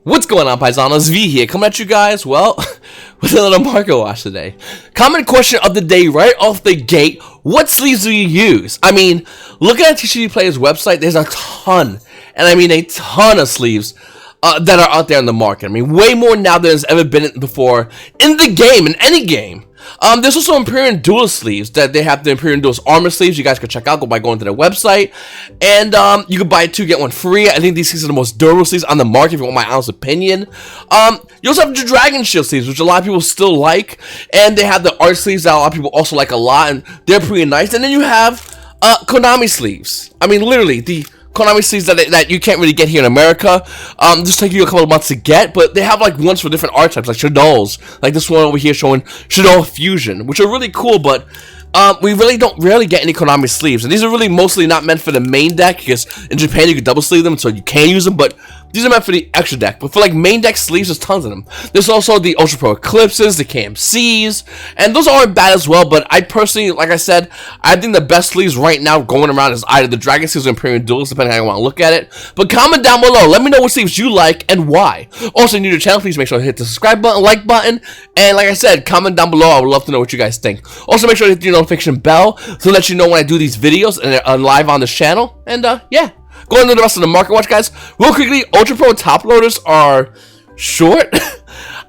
What's going on, Paisanos? V here, coming at you guys, well, with a little market watch today. Common question of the day right off the gate, what sleeves do you use? I mean, looking at TCG Player's website, there's a ton, and I mean a ton of sleeves that are out there in the market. I mean, way more now than there's ever been before in the game, in any game. There's also Imperial Duel sleeves that they have, the Imperial Duel's armor sleeves. You guys can check out by going to their website, and you can buy 2 get 1 free. I think these sleeves are the most durable sleeves on the market, if you want my honest opinion. You also have the Dragon Shield sleeves, which a lot of people still like, and they have the art sleeves that a lot of people also like a lot, and they're pretty nice. And then you have Konami sleeves. I mean, literally the Konami sleeves that you can't really get here in America. Just take you a couple of months to get, but they have like ones for different art types, like Shadow's, like this one over here showing Shadow Fusion, which are really cool, but we really don't rarely get any Konami sleeves, and these are really mostly not meant for the main deck, because in Japan you can double sleeve them, so you can use them, but these are meant for the extra deck. But for like main deck sleeves, there's tons of them. There's also the Ultra Pro Eclipses, the KMCs, and those aren't bad as well, but I personally, like I said, I think the best sleeves right now going around is either the Dragon Sleeves or Imperial Duels, depending on how you want to look at it. But comment down below, let me know what sleeves you like and why. Also, if you're new to the channel, please make sure to hit the subscribe button, like button, and like I said, comment down below. I would love to know what you guys think. Also, make sure to hit the notification bell to let you know when I do these videos and I'm live on this channel. And yeah. Going to the rest of the market watch, guys. Real quickly, Ultra Pro top loaders are short. I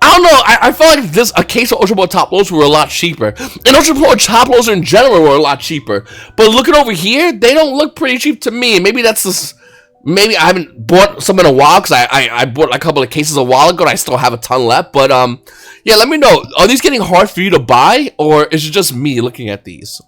don't know. I felt like a case of Ultra Pro top loaders were a lot cheaper, and Ultra Pro top loaders in general were a lot cheaper. But looking over here, they don't look pretty cheap to me. Maybe that's just, maybe I haven't bought some in a while, because I bought a couple of cases a while ago and I still have a ton left. But yeah, let me know. Are these getting hard for you to buy, or is it just me looking at these?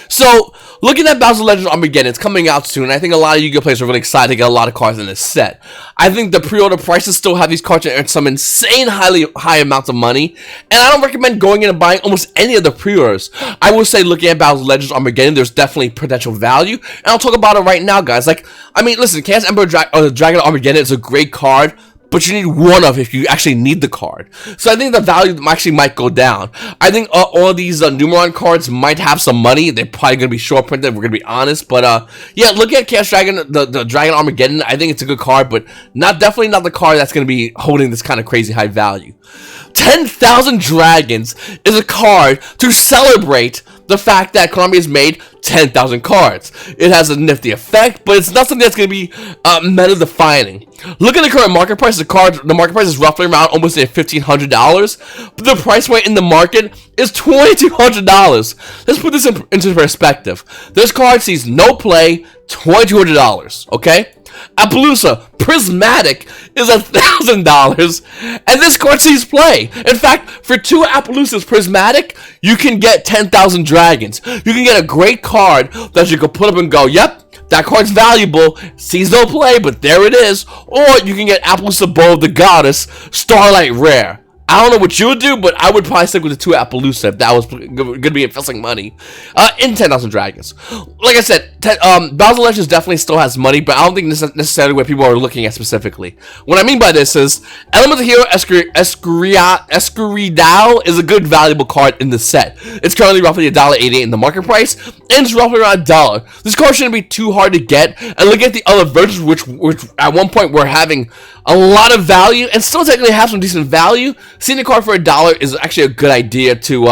So, looking at Battles of Legends Armageddon, it's coming out soon. I think a lot of Yu-Gi-Oh! Players are really excited to get a lot of cards in this set. I think the pre-order prices still have these cards at some insane high amounts of money, and I don't recommend going in and buying almost any of the pre-orders. I will say, looking at Battles of Legends Armageddon, there's definitely potential value, and I'll talk about it right now, guys. Like, I mean, listen, Chaos Emperor Dragon Armageddon is a great card, but you need one of if you actually need the card. So I think the value actually might go down. I think all these Numeron cards might have some money. They're probably going to be short printed, we're going to be honest. But yeah, looking at Chaos Dragon, the Dragon Armageddon, I think it's a good card, but definitely not the card that's going to be holding this kind of crazy high value. 10,000 Dragons is a card to celebrate the fact that Konami has made 10,000 cards. It has a nifty effect, but it's not something that's going to be meta-defining. Look at the current market price. The market price is roughly around almost at $1,500, but the price point in the market is $2,200. Let's put this into perspective. This card sees no play, $2,200, okay? Appaloosa Prismatic is $1,000, and this card sees play. In fact, for 2 Appaloosas Prismatic, you can get 10,000 Dragons. You can get a great card that you can put up and go, yep, that card's valuable, sees no play, but there it is. Or you can get Appaloosa Bow of the Goddess Starlight Rare. I don't know what you would do, but I would probably stick with the 2 Appaloosa if that was going to be investing money in 10,000 Dragons. Like I said, Battles of Legends definitely still has money, but I don't think this is necessarily what people are looking at specifically. What I mean by this is, Elemental Hero Escuridao is a good valuable card in the set. It's currently roughly $1.88 in the market price, and it's roughly around $1. This card shouldn't be too hard to get, and look at the other versions, which at one point were having a lot of value, and still technically have some decent value. Seeing a card for $1 is actually a good idea to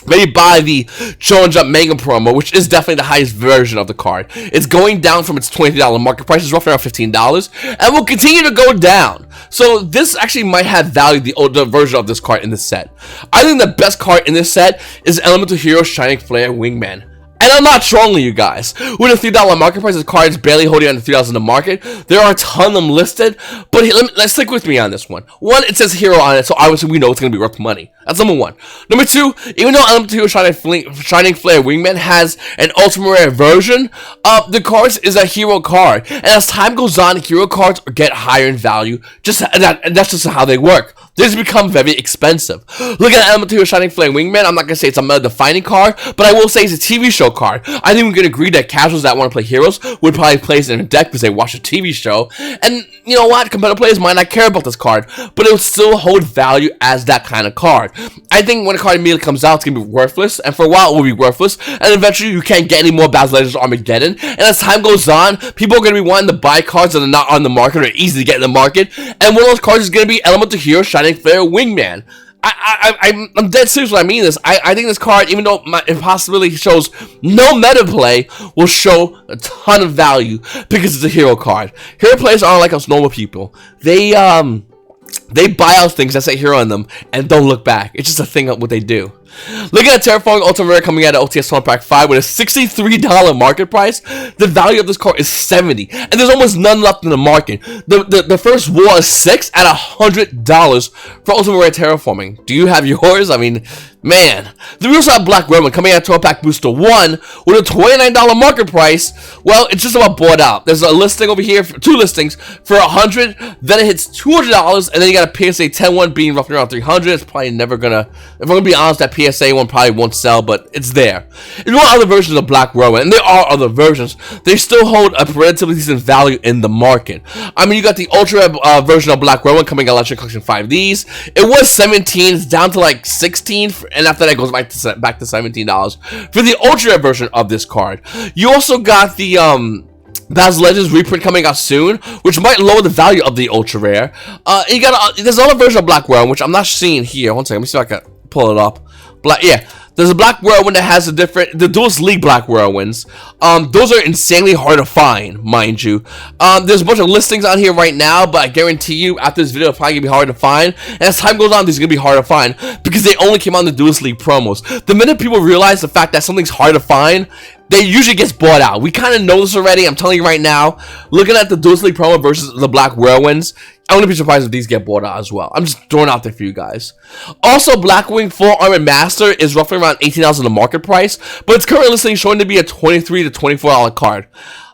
maybe buy the Challenge Up Mega Promo, which is definitely the highest version of the card. It's going down from its $20 market price, it's roughly around $15, and will continue to go down. So this actually might have value, the older version of this card in this set. I think the best card in this set is Elemental Hero Shining Flare Wingman. And I'm not trolling you guys. With a $3 market price, this card is barely holding on to $3 in the market. There are a ton of them listed, but let's stick with me on this one. One, it says Hero on it, so obviously we know it's going to be worth money. That's number one. Number two, even though Elemental Hero Shining Flare Wingman has an Ultimate Rare version, the card is a hero card. And as time goes on, hero cards get higher in value, and that's just how they work. This has become very expensive. Look at Elemental Hero Shining Flame Wingman. I'm not going to say it's a meta-defining card, but I will say it's a TV show card. I think we can agree that casuals that want to play heroes would probably place it in a deck because they watch a TV show. And you know what? Competitive players might not care about this card, but it will still hold value as that kind of card. I think when a card immediately comes out, it's going to be worthless, and for a while it will be worthless, and eventually you can't get any more Battle Legends Armageddon, and as time goes on, people are going to be wanting to buy cards that are not on the market or easy to get in the market, and one of those cards is going to be Elemental Hero Shining Flame Wingman. I'm dead serious when I mean this. I think this card, even though it possibly shows no meta play, will show a ton of value because it's a hero card. Hero players aren't like us normal people. They buy out things that say hero on them and don't look back. It's just a thing of what they do. Looking at Terraforming Ultimate Rare coming out of OTS 1 Pack 5 with a $63 market price, the value of this card is $70, and there's almost none left in the market. The first war is $6 at $100 for Ultimate Rare Terraforming. Do you have yours? I mean, man. The real side Black Roman coming out of 12 Pack Booster 1 with a $29 market price. Well, it's just about bought out. There's a listing over here, two listings for $100, then it hits $200, and then you got a PSA 10-1 being roughly around $300. It's probably never gonna, if I'm gonna be honest, that PSA one probably won't sell, but it's there. If you want other versions of Black Rowan, and there are other versions, they still hold a relatively decent value in the market. I mean, you got the Ultra version of Black Rowan coming out Electric Collection 5Ds. It was $17, it's down to like $16, and after that it goes back to $17 for the Ultra version of this card. You also got the Battle Legends reprint coming out soon, which might lower the value of the Ultra Rare. You got there's another version of Black Rowan, which I'm not seeing here. One second, let me see if I can pull it up. There's a Black Whirlwind that has the Duelist League Black Whirlwinds. Those are insanely hard to find, mind you. There's a bunch of listings on here right now, but I guarantee you, after this video, it's probably gonna be hard to find. And as time goes on, these are gonna be hard to find because they only came out in the Duelist League promos. The minute people realize the fact that something's hard to find, they usually gets bought out. We kind of know this already. I'm telling you right now. Looking at the Duelist League promo versus the Black Whirlwinds, I wouldn't be surprised if these get bought out as well. I'm just throwing out there for you guys. Also, Blackwing Full Armored Master is roughly around $18 in the market price, but it's currently listing showing to be a $23 to $24 card.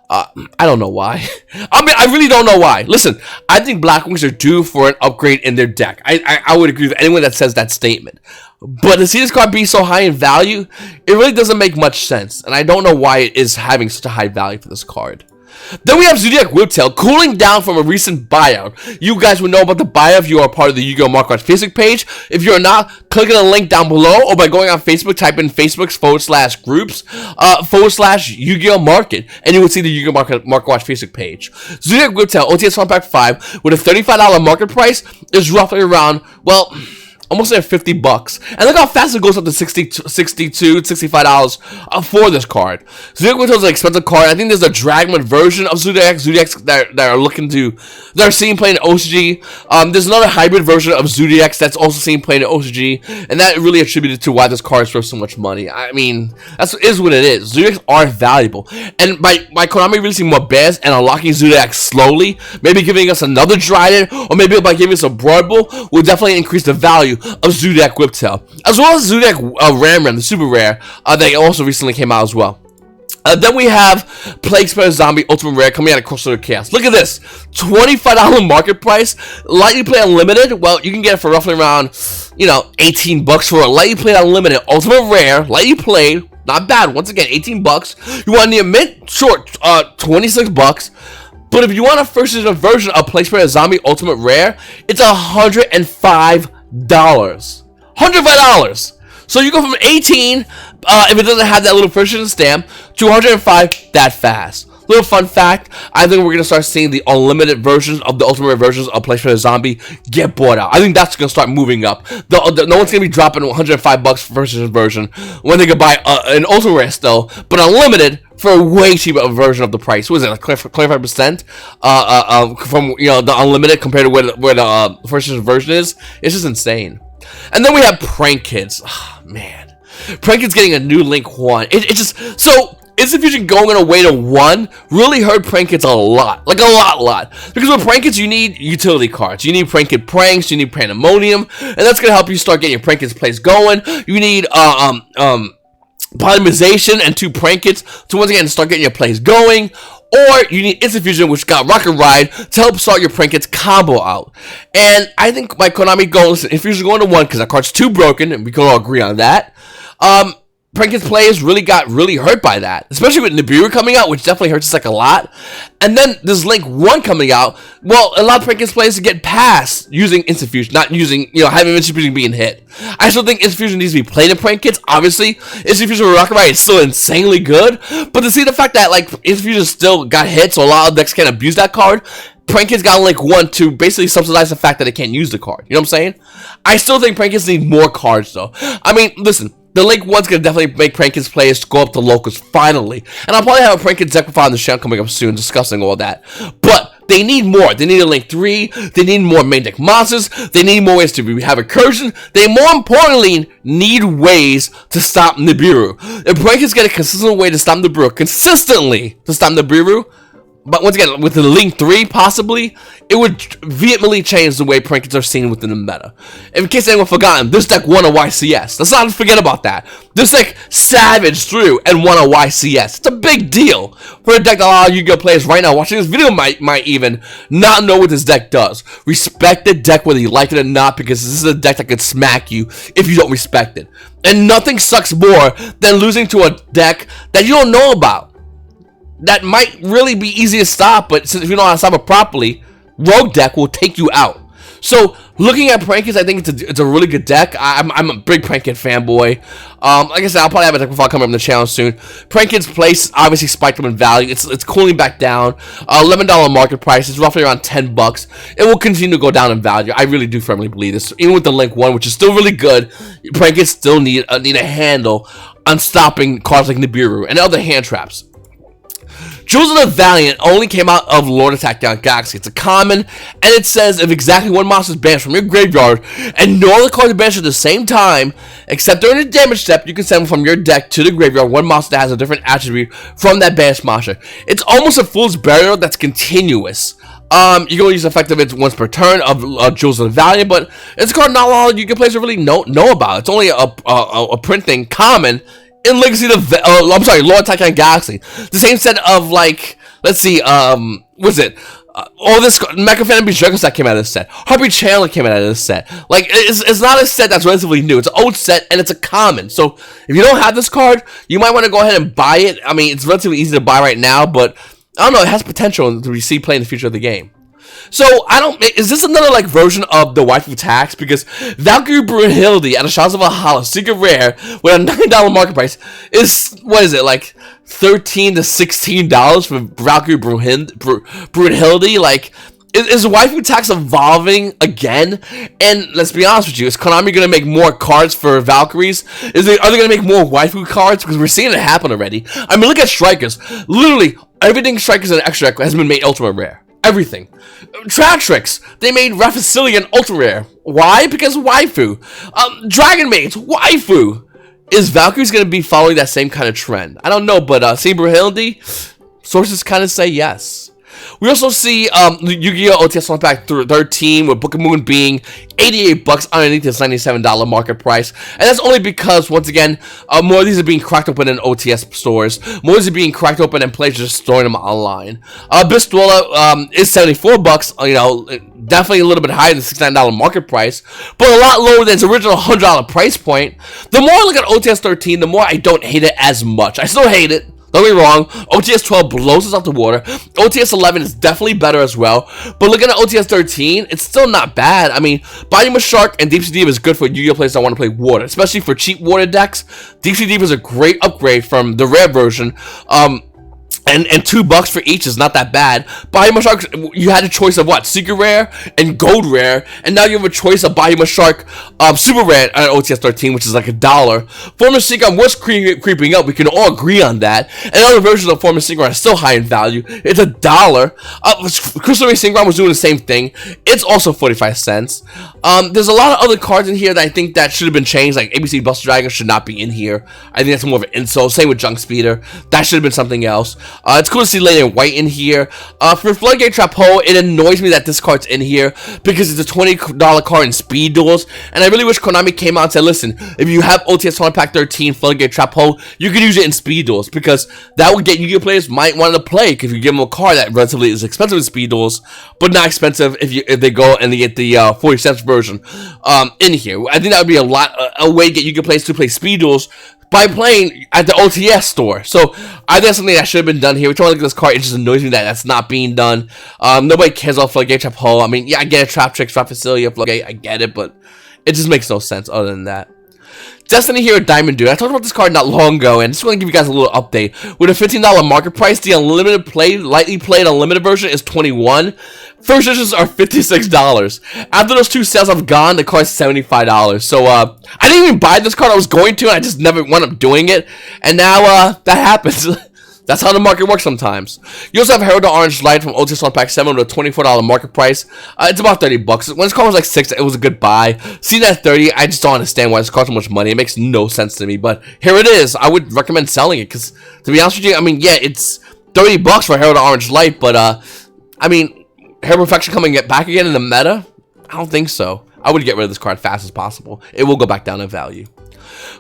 I don't know why. I mean, I really don't know why. Listen, I think Blackwings are due for an upgrade in their deck. I would agree with anyone that says that statement. But to see this card be so high in value, it really doesn't make much sense. And I don't know why it is having such a high value for this card. Then we have Zodiac Whiptail cooling down from a recent buyout. You guys would know about the buyout if you are part of the Yu-Gi-Oh! Mark Watch Facebook page. If you're not, click on the link down below or by going on Facebook, type in Facebook's/groups /Yu-Gi-Oh! Market, and you will see the Yu-Gi-Oh! Mark Watch Facebook page. Zodiac Whiptail OTS 1 Pack 5 with a $35 market price is roughly around, well, almost at $50, and look how fast it goes up to $62, $65 for this card. Zodiac Whiptail is an expensive card. I think there's a Dragman version of Zodiacs that are seen playing in OCG. There's another hybrid version of Zodiacs that's also seen playing in OCG, and that really attributed to why this card is worth so much money. I mean, is what it is. Zodiacs are valuable, and by Konami releasing more bears and unlocking Zodiacs slowly, maybe giving us another Dryden, or maybe by giving us a Broad Bull, will definitely increase the value of Zodiac Whiptail, as well as Zodiac Ram, the super rare, that also recently came out as well. Then we have Plague Spreader Zombie Ultimate Rare coming out of Crossover Chaos. Look at this, $25 market price, Lightly Play Unlimited. Well, you can get it for roughly around, $18 for a Lightly Play Unlimited Ultimate Rare, Lightly Played, not bad. Once again, $18. You want the mint? Sure, $26. But if you want a first edition version of Plague Spreader Zombie Ultimate Rare, it's $105. $105. So you go from 18, if it doesn't have that little version stamp, to 105 that fast. Little fun fact, I think we're going to start seeing the unlimited versions of the ultimate versions of Plague Spreader Zombie get bought out. I think that's going to start moving up. No one's going to be dropping $105 for first edition version when they could buy an ultimate rare still, but unlimited for a way cheaper version of the price. What is it, like 25% from the unlimited compared to where the first edition version is? It's just insane. And then we have Prank Kids. Oh, man, Prank Kids getting a new Link 1. It's just so. Instant Fusion going away to 1 really hurt Prank Kids a lot. Like a lot. Because with Prank Kids, you need utility cards. You need Prank Kid Pranks, you need Pandemonium, and that's going to help you start getting your Prank Kids plays going. You need, Polymerization and 2 Prank Kids to once again start getting your plays going. or you need Instant Fusion, which got Rocket Ride to help sort your Prankets combo out. And I think my Konami goal, listen, Instant Fusion going to 1 because that card's too broken, and we can all agree on that. Prankets players really got hurt by that, especially with Nibiru coming out, which definitely hurts us like a lot. And then there's Link 1 coming out. Well, a lot of Prankets players get past using Instant Fusion, not using, having Instant Fusion being hit. I still think Instant Fusion needs to be played in Prankets. Obviously, Instant Fusion with Rocket Ride is still insanely good, but to see the fact that like Instant Fusion still got hit, so a lot of decks can't abuse that card. Prankets got Link 1 to basically subsidize the fact that it can't use the card. You know what I'm saying? I still think Prankets need more cards, though. I mean, listen. The Link 1's going to definitely make Prankets players go up to locals, finally. And I'll probably have a Prankets deck profile on the channel coming up soon, discussing all that. But they need more. They need a Link 3. They need more main deck monsters. They need more ways to have recursion. They, more importantly, need ways to stop Nibiru. If Prankets get a consistent way to stop Nibiru, but once again, with the Link 3, possibly, it would vehemently change the way Prankets are seen within the meta. In case anyone forgotten, this deck won a YCS. Let's not forget about that. This deck savaged through and won a YCS. It's a big deal for a deck that a lot of Yu-Gi-Oh! Players right now watching this video might even not know what this deck does. Respect the deck whether you like it or not, because this is a deck that could smack you if you don't respect it. And nothing sucks more than losing to a deck that you don't know about. That might really be easy to stop, but since if you know how to stop it properly, Rogue deck will take you out. So, looking at Prankets, I think it's a really good deck. I'm a big Prankets fanboy. Like I said, I'll probably have a deck profile coming up on the channel soon. Prankets place obviously spiked up in value. It's cooling back down. $11 market price. It's roughly around $10. It will continue to go down in value. I really do firmly believe this. Even with the Link 1, which is still really good, Prankets still need a handle on stopping cards like Nibiru and other hand traps. Jewels of the Valiant only came out of Lord Attack Down Galaxy. It's a common, and it says if exactly one monster is banished from your graveyard, and no other cards are banished at the same time, except during the damage step, you can send from your deck to the graveyard one monster that has a different attribute from that banished monster. It's almost a Fool's Burial that's continuous. You can only use effective it once per turn of Jewels of the Valiant, but it's a card not a lot of Yu-Gi-Oh! Players really know about. It's only a printing common in Legacy of Lord Attack on Galaxy. The same set of, like, let's see, what's it? All this Mecha Phantom Beast Dragon set came out of this set. Harpy Chandler came out of this set. Like, it's not a set that's relatively new. It's an old set, and it's a common. So, if you don't have this card, you might want to go ahead and buy it. I mean, it's relatively easy to buy right now, but, I don't know, it has potential to receive play in the future of the game. So, is this another, like, version of the Waifu tax? Because Valkyrie Brunhilde at a Shadows of Valhalla, Secret Rare, with a $9 market price, is, what is it, like, $13 to $16 for Valkyrie Brunhilde? Like, is Waifu tax evolving again? And let's be honest with you, is Konami going to make more cards for Valkyries? Are they going to make more Waifu cards? Because we're seeing it happen already. I mean, look at Strikers. Literally, everything Strikers and Extra has been made Ultra Rare. Everything. Tractrix, they made Raphicillion Ultra Rare. Why? Because Waifu. Dragon Maids, Waifu. Is Valkyrie's going to be following that same kind of trend? I don't know, but Saber Hildy, sources kind of say yes. We also see Yu-Gi-Oh! OTS on Pack 13 with Book of Moon being $88 underneath its $97 market price. And that's only because, once again, more of these are being cracked open in OTS stores. More of these are being cracked open and players just storing them online. Bistola is $74, you know, definitely a little bit higher than the $69 market price, but a lot lower than its original $100 price point. The more I look at OTS 13, the more I don't hate it as much. I still hate it. Don't get me wrong, OTS 12 blows us out the water. OTS 11 is definitely better as well. But looking at OTS 13, it's still not bad. I mean, Body Shark and Deep Sea Diva is good for Yu-Gi-Oh! Players that want to play water, especially for cheap water decks. Deep Sea Diva is a great upgrade from the rare version. And $2 for each is not that bad. Body Shark, you had a choice of what? Secret Rare and Gold Rare. And now you have a choice of Body Shark Super Rare at OTS 13, which is like $1. Former Synchron was creeping up. We can all agree on that. And other versions of Former Synchron are still high in value. It's $1. Crystal Ray Synchron was doing the same thing. It's also 45 cents. There's a lot of other cards in here that I think that should have been changed. Like ABC Buster Dragon should not be in here. I think that's more of an insult. Same with Junk Speeder. That should have been something else. It's cool to see Lady in White in here. For Floodgate Trap Hole, it annoys me that this card's in here because it's a $20 card in Speed Duels, and I really wish Konami came out and said, listen, if you have OTS Tournament Pack 13 Floodgate Trap Hole, you can use it in Speed Duels, because that would get Yu-Gi-Oh players might want to play if you give them a card that relatively is expensive in Speed Duels, but not expensive if they go and they get the 40 cents version in here. I think that would be a way to get Yu-Gi-Oh players to play Speed Duels by playing at the OTS store. So I think that's something that should have been done here. We try to look at this card. It just annoys me that that's not being done. Nobody cares about Floodgate Trap Hole. I mean, yeah, I get it. Trap Tricks, Trap Facility, Floodgate, I get it, but it just makes no sense other than that. Destiny here with Diamond Dude. I talked about this card not long ago, and just want to give you guys a little update. With a $15 market price, the unlimited play, lightly played unlimited version is $21. First editions are $56. After those two sales have gone, the card's $75. So I didn't even buy this card. I was going to, and I just never wound up doing it. And now that happens. That's how the market works sometimes. You also have Herald Orange Light from OTS Tournament Pack 7 with a $24 market price. It's about $30. When this card was like $6, it was a good buy. Seeing that at $30, I just don't understand why this costs so much money. It makes no sense to me. But here it is. I would recommend selling it because, to be honest with you, I mean, yeah, it's $30 for Herald Orange Light, but I mean, Herald Perfection coming back again in the meta? I don't think so. I would get rid of this card as fast as possible. It will go back down in value.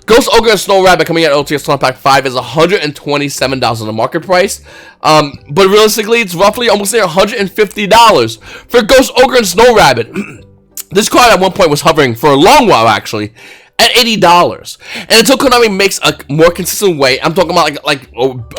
Ghost Ogre and Snow Rabbit coming out at OTS Tournament Pack 5 is $127 on the market price. But realistically, it's roughly almost there $150 for Ghost Ogre and Snow Rabbit. This card at one point was hovering for a long while, actually, at $80. And until Konami makes a more consistent way, I'm talking about like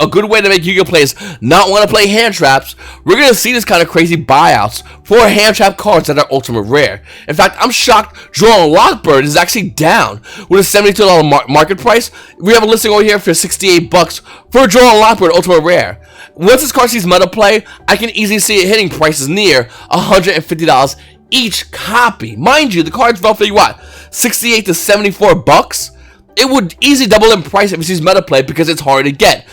a good way to make Yu-Gi-Oh players not want to play hand traps, we're going to see this kind of crazy buyouts for hand trap cards that are ultimate rare. In fact, I'm shocked Drone Lockbird is actually down with a $72 market price. We have a listing over here for $68 for Drone Lockbird ultimate rare. Once this card sees meta play, I can easily see it hitting prices near $150 each copy. Mind you, the card's roughly what, 68 to 74 bucks? It would easily double in price if it sees meta play because it's hard to get.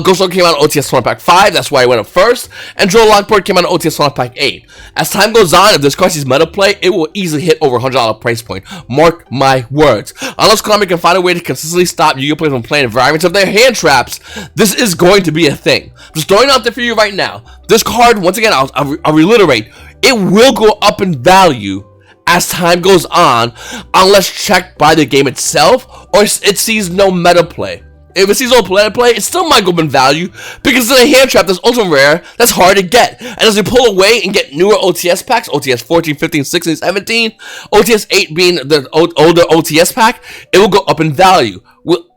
Ghost Ogre came out on OTS Tournament Pack 5, that's why I went up first, and Joe Lockboard came out on OTS Tournament Pack 8. As time goes on, if this card sees meta play, it will easily hit over $100 price point. Mark my words. Unless Konami can find a way to consistently stop Yu-Gi-Oh players from playing variants of their hand traps, this is going to be a thing. I'm just throwing it out there for you right now. This card, once again, I'll reiterate, it will go up in value as time goes on, unless checked by the game itself, or it sees no meta play. If it sees no meta play, it still might go up in value, because it's a hand trap that's ultra rare, that's hard to get. And as we pull away and get newer OTS packs, OTS 14, 15, 16, 17, OTS 8 being the older OTS pack, it will go up in value.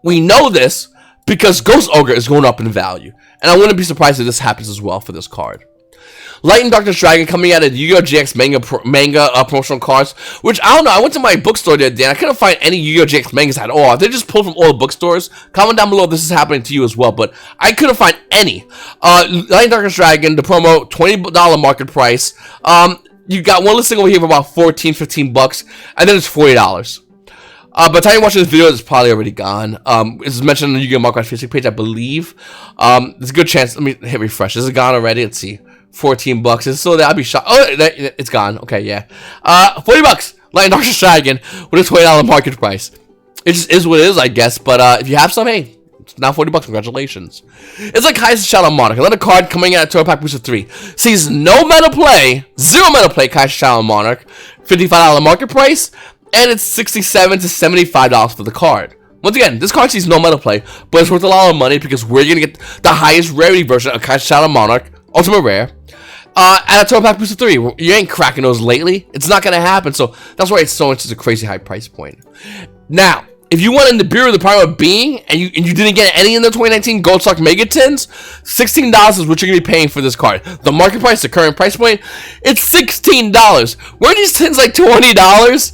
We know this, because Ghost Ogre is going up in value. And I wouldn't be surprised if this happens as well for this card. Light and Darkness Dragon coming out of Yu-Gi-Oh! GX manga promotional cards, which I don't know. I went to my bookstore the other day and I couldn't find any Yu-Gi-Oh! GX mangas at all. They just pulled from all the bookstores. Comment down below if this is happening to you as well, but I couldn't find any. Light and Darkness Dragon, the promo, $20 market price. You got one listing over here for about 14, 15 bucks, and then it's $40. By the time you're watching this video, it's probably already gone. It's mentioned on the Yu-Gi-Oh! Market Facebook page, I believe. There's a good chance. Let me hit refresh. Is it gone already? Let's see. 14 bucks. It's still there. I'll be shocked. Oh, it's gone. Okay, yeah. 40 bucks. Light and Darkness Dragon with a $20 market price. It just is what it is, I guess. But if you have some, hey, it's now 40 bucks. Congratulations. It's like Kai's Shadow Monarch. Another card coming out of Tour Pack Booster 3. Sees no meta play, zero meta play. Kai's Shadow Monarch, $55 market price, and it's $67 to $75 for the card. Once again, this card sees no meta play, but it's worth a lot of money because we're gonna get the highest rarity version of Kai's Shadow Monarch, ultimate rare. At a Tour Pack Booster 3, you ain't cracking those lately. It's not gonna happen, so that's why it's so much a crazy high price point. Now, if you wanted the Bureau of the Power of Being and you didn't get any in the 2019 Gold Stock Mega Tins, $16 is what you're gonna be paying for this card. The market price, the current price point, it's $16. Weren't these tins like $20?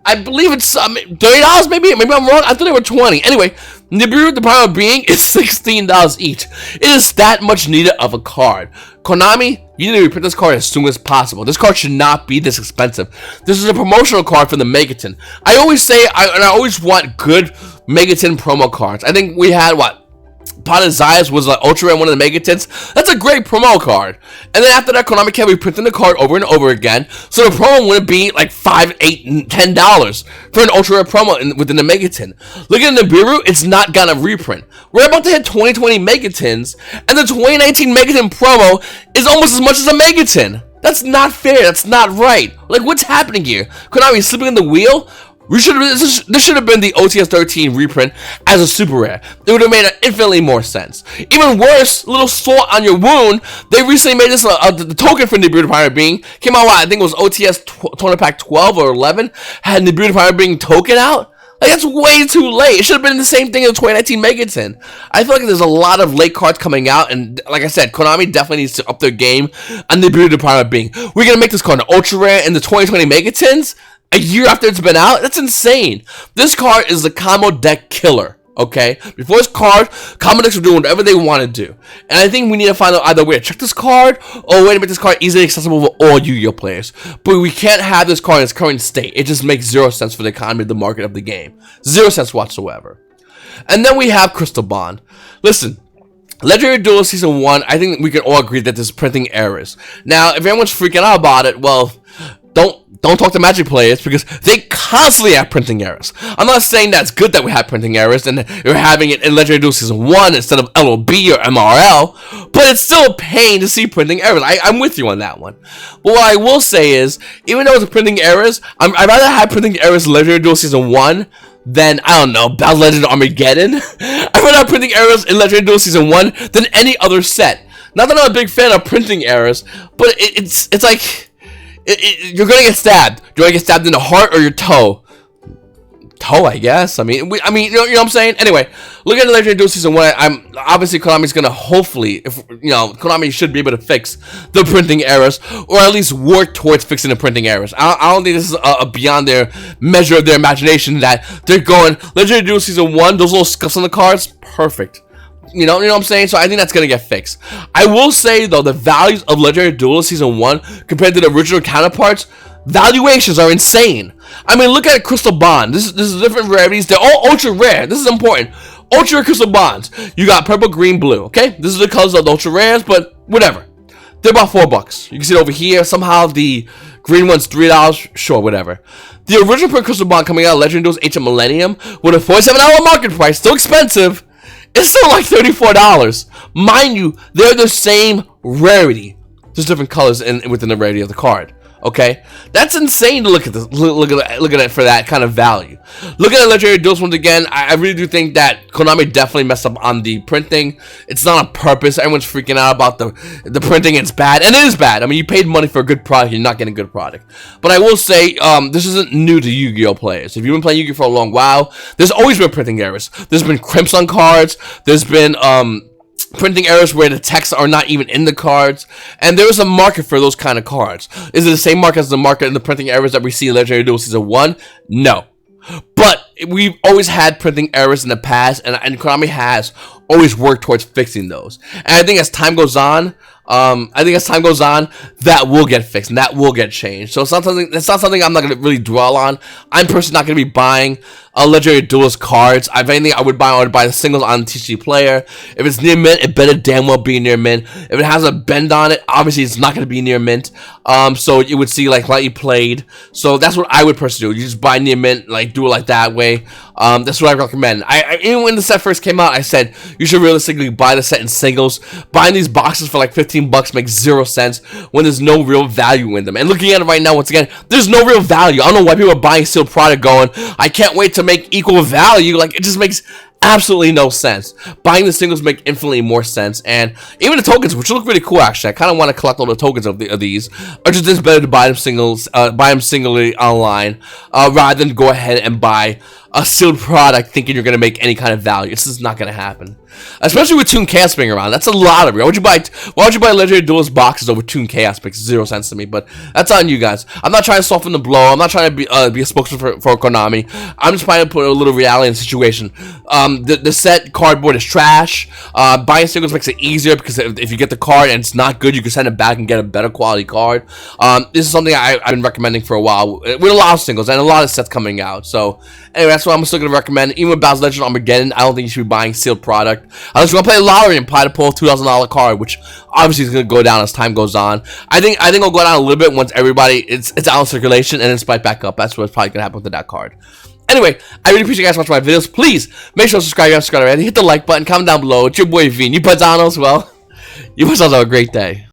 I believe it's $30 maybe. Maybe I'm wrong. I thought they were $20. Anyway, Nibiru, the Power of Being, is $16 each. It is that much needed of a card. Konami, you need to reprint this card as soon as possible. This card should not be this expensive. This is a promotional card for the Megaton. I always say, I always want good Megaton promo cards. I think we had, what, Pot of Zayas was an ultra rare, one of the Megatins. That's a great promo card. And then after that, Konami kept reprinting the card over and over again, so the promo wouldn't be like $5, $8, and $10 for an ultra rare promo within the Megatin. Look at Nibiru, it's not gonna reprint. We're about to hit 2020 Megatins, and the 2019 Megatin promo is almost as much as a Megatin. That's not fair. That's not right. Like, what's happening here? Konami slipping in the wheel? This should have been the OTS 13 reprint as a super rare. It would have made infinitely more sense. Even worse, little salt on your wound. They recently made this the token for Nibiru Pirate Being came out. I think it was OTS Tournament Pack 12 or 11 had Nibiru Pirate Being token out. Like, that's way too late. It should have been the same thing in the 2019 Megatin. I feel like there's a lot of late cards coming out, and like I said, Konami definitely needs to up their game on the Beauty Department Being. We're gonna make this card an ultra rare in the 2020 Megatins a year after it's been out? That's insane. This card is the combo deck killer. Okay, before this card, combo decks are doing whatever they want to do, and I think we need to find out either way to check this card or a way to make this card easily accessible for all Yu-Gi-Oh players. But we can't have this card in its current state. It just makes zero sense for the economy of the market of the game. Zero sense whatsoever. And then we have Crystal Bond. Listen, Legendary Duelist Season 1, I think we can all agree that there's printing errors. Now, if everyone's freaking out about it, well, don't talk to Magic players, because they constantly have printing errors. I'm not saying that's good that we have printing errors and you're having it in Legendary Duel Season 1 instead of LOB or MRL, but it's still a pain to see printing errors. I'm with you on that one. But what I will say is, even though it's printing errors, I'd rather have printing errors in Legendary Duel Season 1 than, I don't know, Battle Legend Armageddon. I'd rather have printing errors in Legendary Duel Season 1 than any other set. Not that I'm a big fan of printing errors, but it's like... you're gonna get stabbed. You're gonna get stabbed in the heart or your toe. Toe, I guess. I mean, you know what I'm saying? Anyway, look at the Legendary Duel Season 1. Obviously, Konami's gonna hopefully, Konami should be able to fix the printing errors, or at least work towards fixing the printing errors. I don't think this is beyond their measure of their imagination that they're going, Legendary Duel Season 1, those little scuffs on the cards, perfect. You know what I'm saying? So I think that's going to get fixed. I will say, though, the values of Legendary Duelist Season 1 compared to the original counterparts, valuations are insane. I mean, look at Crystal Bond. This is different rarities. They're all ultra rare. This is important. Ultra rare Crystal Bonds. You got purple, green, blue. Okay? This is the colors of the ultra rares, but whatever. They're about $4. You can see it over here. Somehow the green one's $3. Sure, whatever. The original print Crystal Bond coming out of Legendary Duelist Ancient Millennium with a $47 market price, still expensive. It's still like $34. Mind you, they're the same rarity. There's different colors within the rarity of the card. Okay, that's insane to look at this. Look at it for that kind of value. Look at the Legendary Duels once again. I really do think that Konami definitely messed up on the printing. It's not on purpose. Everyone's freaking out about the printing. It's bad, and it is bad. I mean, you paid money for a good product, you're not getting a good product. But I will say, this isn't new to Yu-Gi-Oh players. If you've been playing Yu-Gi-Oh for a long while, there's always been printing errors. There's been crimps on cards. There's been printing errors where the texts are not even in the cards, and there is a market for those kind of cards. Is it the same market as the market in the printing errors that we see in Legendary Duel Season 1? No. But we've always had printing errors in the past, and Konami has always worked towards fixing those. And I think as time goes on, that will get fixed and that will get changed. So it's not something I'm not gonna really dwell on. I'm personally not gonna be buying a Legendary Duelist cards. If anything, I would buy the singles on TCG Player. If it's near mint, it better damn well be near mint. If it has a bend on it, obviously it's not gonna be near mint. So you would see like lightly played. So that's what I would personally do. You just buy near mint, like do it like that way. That's what I recommend. Even when the set first came out, I said you should realistically buy the set in singles. Buying these boxes for like $15 makes zero sense when there's no real value in them. And looking at it right now, once again, there's no real value. I don't know why people are buying sealed product going, I can't wait to make equal value. Like, it just makes absolutely no sense. Buying the singles make infinitely more sense, and even the tokens, which look really cool actually. I kind of want to collect all the tokens of these. Or just it's better to buy them singly online, rather than go ahead and buy a sealed product thinking you're gonna make any kind of value. This is not gonna happen, especially with Toon Chaos being around. That's a lot of it. Why would you buy Legendary Duelist boxes over Toon Chaos? Makes zero sense to me. But that's on you guys. I'm not trying to soften the blow. I'm not trying to be a spokesman for Konami. I'm just trying to put a little reality in the situation. The set cardboard is trash. Buying singles makes it easier because if you get the card and it's not good, you can send it back and get a better quality card. This is something I've been recommending for a while with a lot of singles and a lot of sets coming out. So anyway, that's what I'm still gonna recommend. Even with Battle's Legend Armageddon, I don't think you should be buying sealed product unless you want to play lottery and probably pull a $2,000 card, which obviously is gonna go down as time goes on. I think it'll go down a little bit once everybody it's out in circulation and then spike back up. That's what's probably gonna happen with that card. Anyway, I really appreciate you guys watching my videos. Please make sure to subscribe if you haven't subscribed already. Hit the like button, comment down below. It's your boy V, and YGOPaisano as well. You guys have a great day.